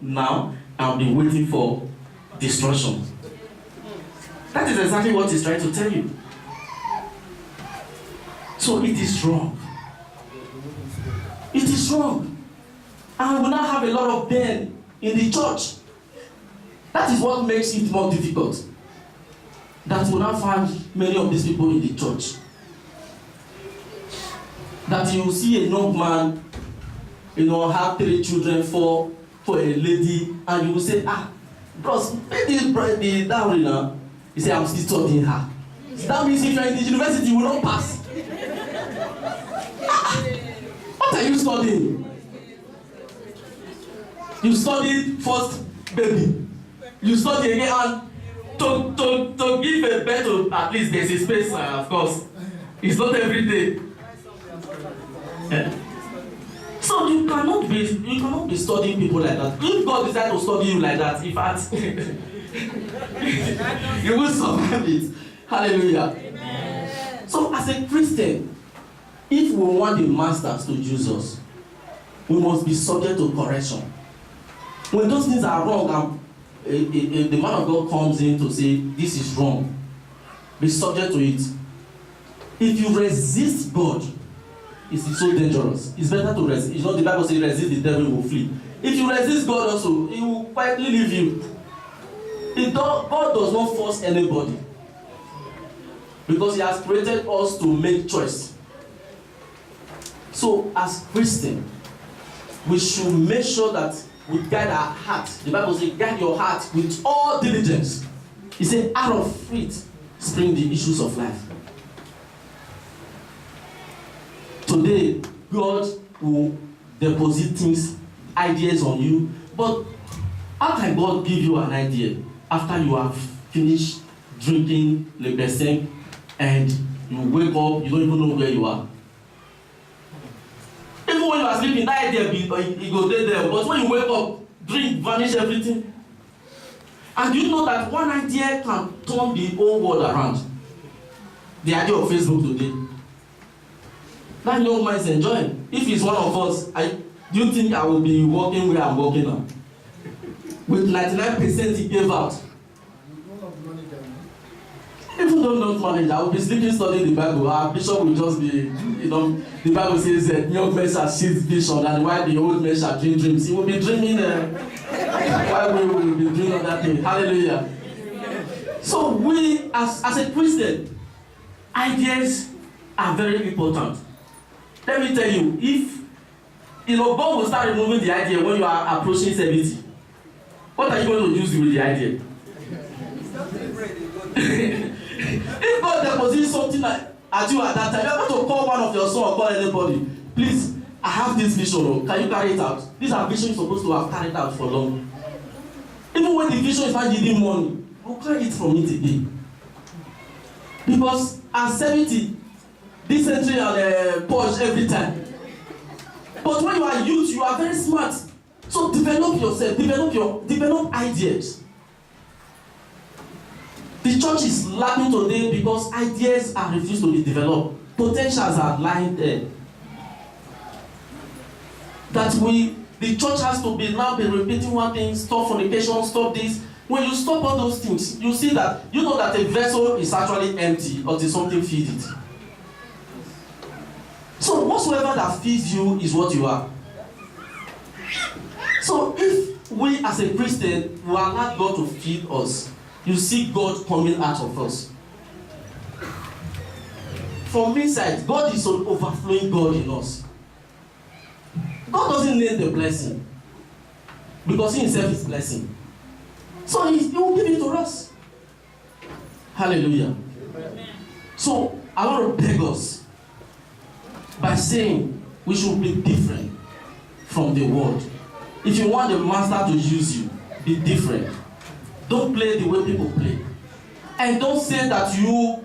now and be waiting for destruction. That is exactly what he's trying to tell you. So it is wrong. It is wrong. And we now have a lot of men in the church. That is what makes it more difficult. That we now find many of these people in the church. That you see a young man, have 3 children for a lady, and you will say, bros, pay the dowry now. You say, I'm still studying her. That means if you are in the university, you will not pass. What are you studying? You studied first baby. You study again, and to give a birth to, at least there's a space, of course. It's not every day. Yeah. So you cannot be studying people like that. If God decides to study you like that, in fact, you will survive it. Hallelujah. Amen. So as a Christian, if we want the masters to use us, we must be subject to correction. When those things are wrong, and the man of God comes in to say, this is wrong, be subject to it. If you resist God, it's so dangerous. It's better to resist. The Bible says resist the devil, will flee. If you resist God also, he will quietly leave you. God does not force anybody. Because he has created us to make choice. So as Christians, we should make sure that we guide our heart. The Bible says, guide your heart with all diligence. He said, out of it spring the issues of life. Today, God will deposit things, ideas on you. But how can God give you an idea after you have finished drinking Le Bessin and you wake up, you don't even know where you are? Even when you are sleeping, that idea it goes there. But when you wake up, drink, vanish everything. And do you know that one idea can turn the whole world around? The idea of Facebook today. That young man is enjoying. If he's one of us, do you think I will be working where I'm working now? With 99% he gave out. Even though not manage, I will be sleeping studying the Bible. Our bishop will just be, the Bible says that young men shall see vision, and while the old men shall dream dreams. He will be dreaming while we will be doing other things. Hallelujah. So we, as a Christian, ideas are very important. Let me tell you, if God will start removing the idea when you are approaching 70, what are you going to use with the idea? If God deposits something at you at that time, you are going to call one of your sons or call anybody. Please, I have this vision. Can you carry it out? These are visions you're supposed to have carried out for long. Even when the vision is not giving money, you can't eat from it again. Because at 70, dysentery and purge every time. But when you are youth, you are very smart. So develop yourself, develop ideas. The church is lacking today because ideas are refused to be developed. Potentials are lying there. That the church has to be repeating one thing, stop fornication, stop this. When you stop all those things, you see that, that a vessel is actually empty until something feeds it. So whatsoever that feeds you is what you are. So if we as a Christian, we allow God to feed us, you see God coming out of us. From inside, God is an overflowing God in us. God doesn't need the blessing because He Himself is blessing. So He will give it to us. Hallelujah. Amen. So I want to beg us by saying we should be different from the world. If you want the master to use you, be different. Don't play the way people play. And don't say that you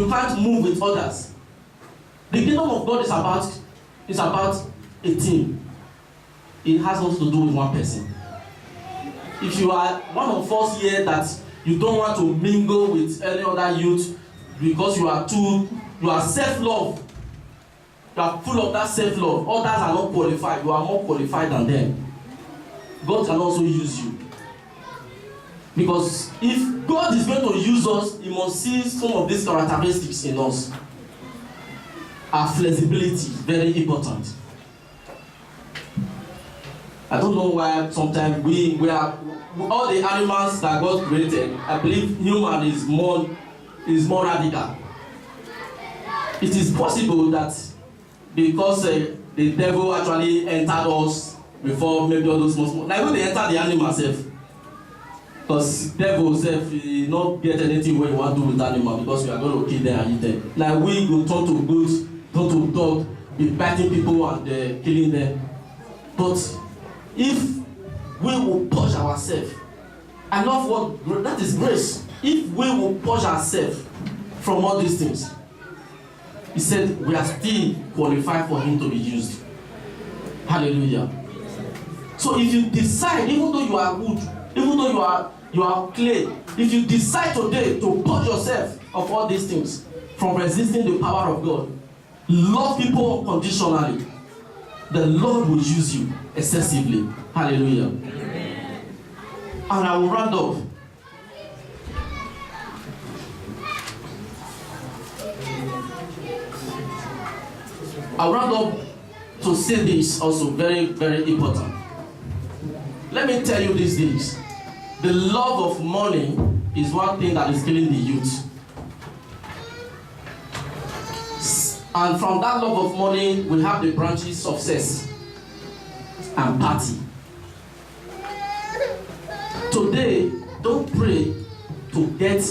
can't move with others. The kingdom of God is about a team. It has nothing to do with one person. If you are one of us here that you don't want to mingle with any other youth because you are self-love, you are full of that self-love, others are not qualified, you are more qualified than them. God can also use you. Because if God is going to use us, He must see some of these characteristics in us. Our flexibility, very important. I don't know why sometimes we are all the animals that God created. I believe human is more radical. It is possible that because the devil actually entered us before maybe all those small, like when they enter the animal self, because devil self will not get anything when you want to do with animal because we are going to kill them and eat them. Like we go turn to goats, turn to dog, be biting people and killing them. But if we will purge ourselves, I love what that is grace. If we will purge ourselves from all these things, He said we are still qualified for Him to be used. Hallelujah. So if you decide, even though you are good, even though you are clay, if you decide today to purge yourself of all these things, from resisting the power of God, love people unconditionally, the Lord will use you excessively. Hallelujah. Amen. And I will round up. I'll round up to say this also very, very important. Let me tell you these days, the love of money is one thing that is killing the youth. And from that love of money, we have the branches success and party. Today, don't pray to get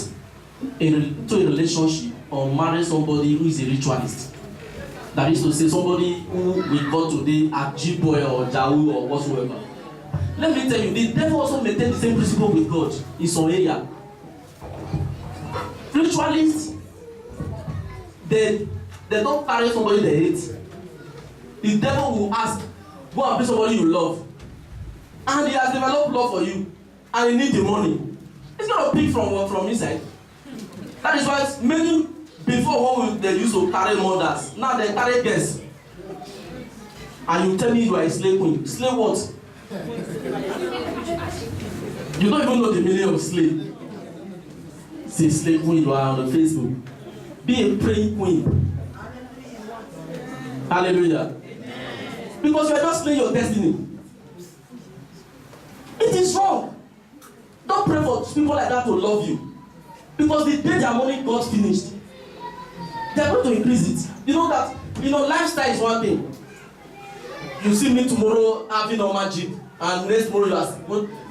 into a relationship or marry somebody who is a ritualist. That is to say, somebody who we got today at G-Boy or Jahu or whatsoever. Let me tell you, the devil also maintains the same principle with God in some area. Ritualists, they don't carry somebody they hate. The devil will ask, go and pay somebody you love. And he has developed love for you. And he needs the money. It's going to pick from inside. That is why many, before they used to carry mothers, now they carry guests. And you tell me you are a slave queen. Slave what? You don't even know the meaning of slave. Say slave queen, you are on the Facebook. Be a praying queen. Hallelujah. Because you are just playing your destiny. It is wrong. Don't pray for people like that to love you. Because the day their money got finished, they are going to increase it. You know that, lifestyle is one thing. You see me tomorrow having a magic, and next tomorrow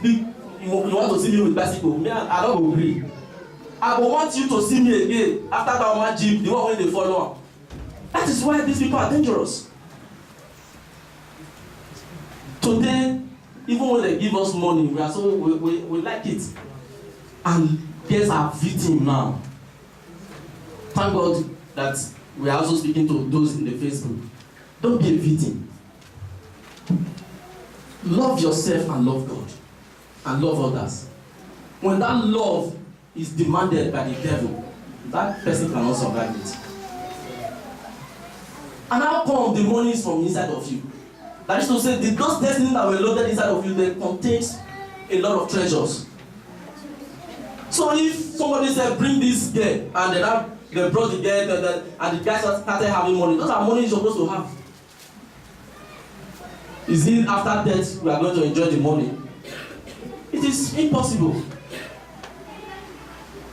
you want to see me with bicycle. Me, I don't agree. I will want you to see me again after that magic, the one when they follow. That is why these people are dangerous. Today, even when they give us money, we like it. And there's our victim now. Thank God that we are also speaking to those in the Facebook. Don't be a victim. Love yourself and love God. And love others. When that love is demanded by the devil, that person cannot survive it. And how come the money is from inside of you? That is to say, those destinies that were loaded inside of you, they contain a lot of treasures. So if somebody said, bring this girl, and they brought the girl, and the guy started having money, those are money you're supposed to have. Is it after death we are going to enjoy the money? It is impossible.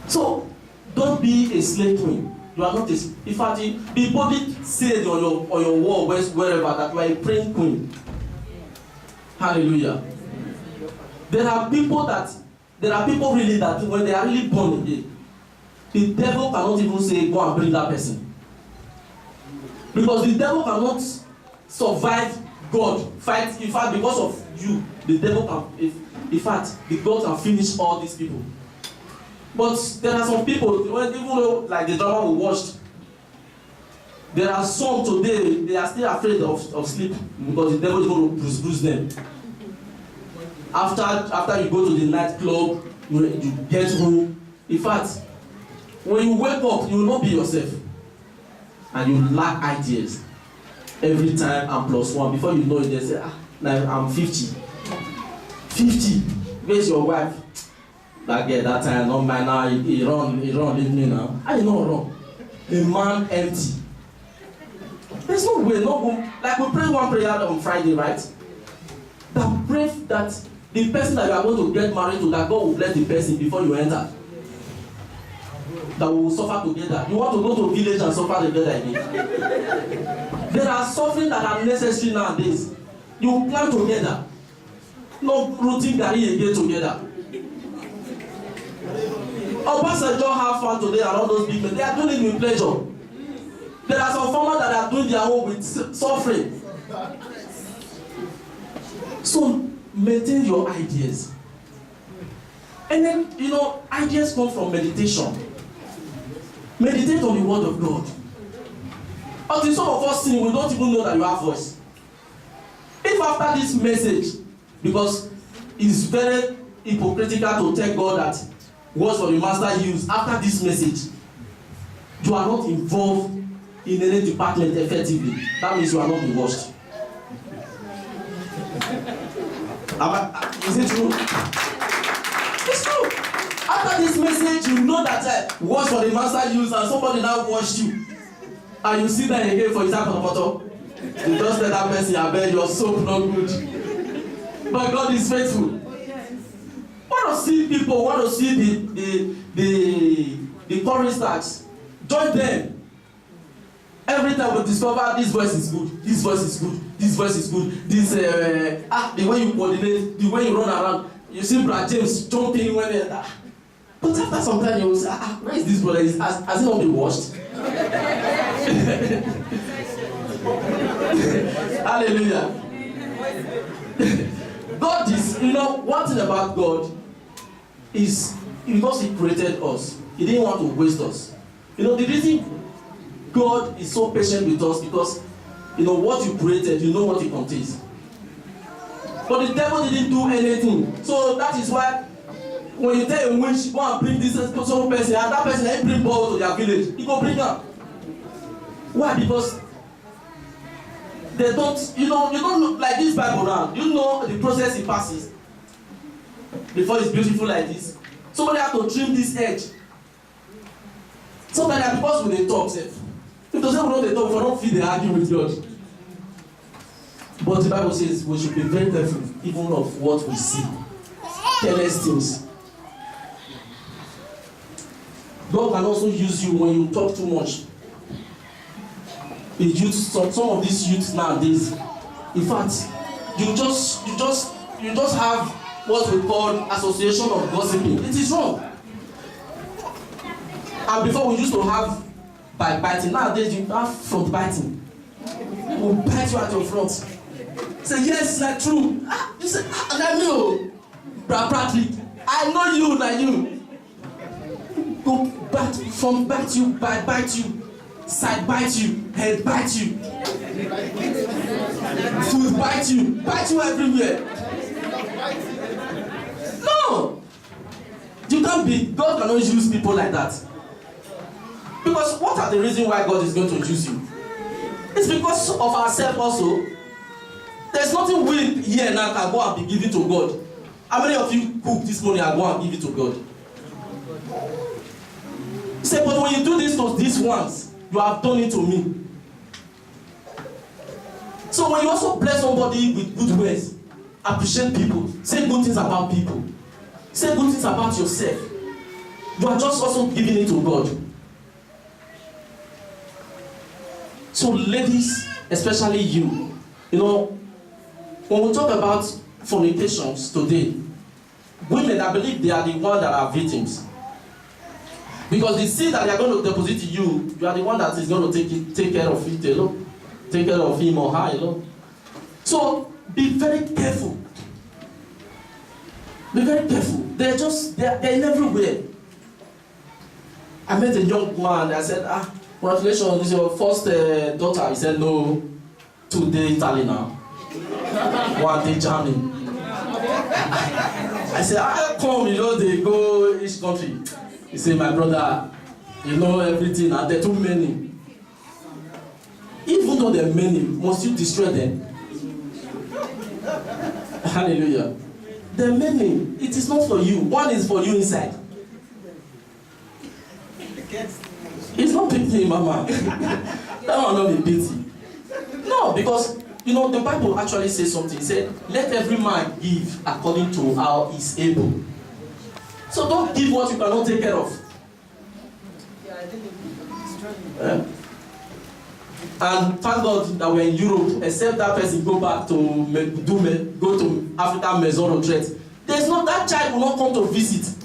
So don't be a slave queen. You are not a. In fact, be boldly said on your wall wherever that you are a praying queen. Hallelujah. There are people really that when they are really born again, the devil cannot even say go and bring that person, because the devil cannot survive God fight. In fact, because of you, the devil can. In fact, the God can finish all these people. But there are some people, even though like the drama we watched, there are some today, they are still afraid of sleep because the devil is going to bruise them. After you go to the nightclub, you get home. In fact, when you wake up, you will not be yourself. And you lack ideas. Every time I'm +1. Before you know it, they say, now I'm 50. 50. Where's your wife? That girl that time, not mine now, he run, leave me now. How you not run? A man empty. There's no way, no room. Like we pray one prayer on Friday, right? That pray that the person that you are going to get married to, that God will bless the person before you enter. That we will suffer together. You want to go to a village and suffer together again? There are suffering that are necessary nowadays. You plan together. No routine garri again together. Obasanjo have fun today and all those big men. They are doing it with pleasure. There are some farmers that are doing their own with suffering. So maintain your ideas. And then, you know, ideas come from meditation. Meditate on the word of God. Until some of us sin, we don't even know that you have voice. If after this message, because it's very hypocritical to tell God that words for the master use after this message, you are not involved in any department effectively, that means you are not being washed. Is it true? It's true. After this message, you know that words for the master use and somebody now washed you. And you sit there again for example of photo. You just tell that person, I bet your soap not good. But God is faithful. Want to see people, want to see the choristers, join them. Every time we discover this voice is good, this voice is good, this voice is good, this the way you coordinate, the way you run around, you see Brother James jumping when they but after some time you will say, where is this brother? Has he not been washed? Hallelujah. God is, you know, one thing about God is because He created us, He didn't want to waste us. You know, the reason God is so patient with us because, you know, what you created, you know what it contains. But the devil didn't do anything. So that is why when you tell a witch, go and bring this person, and that person ain't bring balls to their village, he go bring her. Why? Because they don't, you don't look like this Bible now. You know the process it passes before it's beautiful like this. Somebody have to trim this edge. Sometimes because when they talk, if those people know they talk, we don't feel they argue with God. But the Bible says we should be very careful even of what we see. Careless things. God can also use you when you talk too much. Some of these youths nowadays, in fact, you just have what we call association of gossiping. It is wrong. And before we used to have backbiting. Nowadays you have front biting. We'll bite you at your front. Say yes, like true. You say I know, Bradley. I know you, like you. Go bite, front bite you, bite you, side bite you, head bite you, foot bite you everywhere. No, you can't be. God cannot use people like that. Because what are the reasons why God is going to use you? It's because of ourselves also. There's nothing we here now can go and be giving to God. How many of you cook this morning and go and give it to God? He said, but when you do this to these ones, you have done it to me. So when you also bless somebody with good words, appreciate people, say good things about people, say good things about yourself, you are just also giving it to God. So ladies, especially you know, when we talk about fornications today, women, I believe they are the ones that are victims. Because the sin that they are going to deposit to you, you are the one that is going to take care of it alone. Take care of him or her alone. So be very careful. Be very careful. They're everywhere. I met a young man, I said, congratulations, this is your first daughter. He said, no, 2 days Italy now. 1 day Germany. I said, come, they go each country. He said, my brother, you know everything, and there are too many. Even though there are many, must you destroy them? Hallelujah. The meaning, it is not for you. One is for you inside. It's not pity, mama. That one not be pity. No, because the Bible actually says something. It said, let every man give according to how he's able. So don't give what you cannot take care of. And thank God that we're in Europe, except that person go back to go to African Maison Retraite. There's not, that child will not come to visit.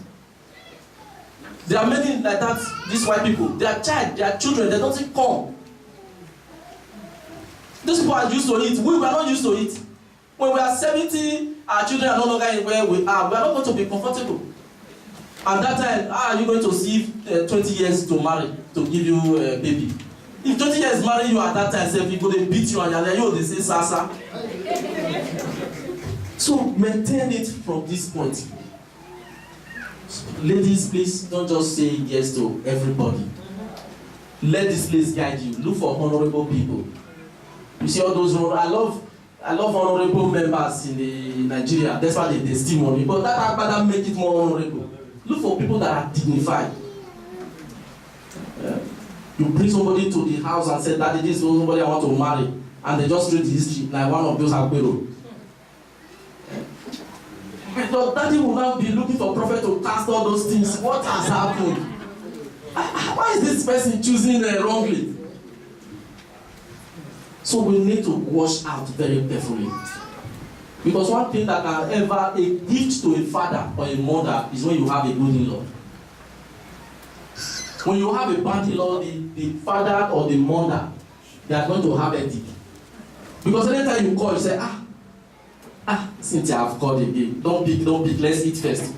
There are many like that, these white people. Their children, they don't come. These people are used to it. We were not used to it. When we are 70, our children are no longer in where we are. We are not going to be comfortable. And that time, how are you going to see 20 years to marry, to give you a baby? If 20 years marry you at that time, say, people they beat you and you're like, they say sasa. So maintain it from this point. Ladies, please don't just say yes to everybody. Let this place guide you. Look for honorable people. You see all those, I love honorable members in the Nigeria. That's why they steal money. But that make it more honorable. Look for people that are dignified. You bring somebody to the house and say, Daddy, this is somebody I want to marry. And they just read the history like one of those Aguero. But Daddy will now be looking for prophet to cast all those things. What has happened? Why is this person choosing wrongly? So we need to watch out very carefully. Because one thing that can ever a gift to a father or a mother is when you have a good in-law. When you have a bad in-law, the father or the mother, they are going to have a headache. Because anytime you call, you say, Cynthia, I've called again. Don't pick, let's eat first.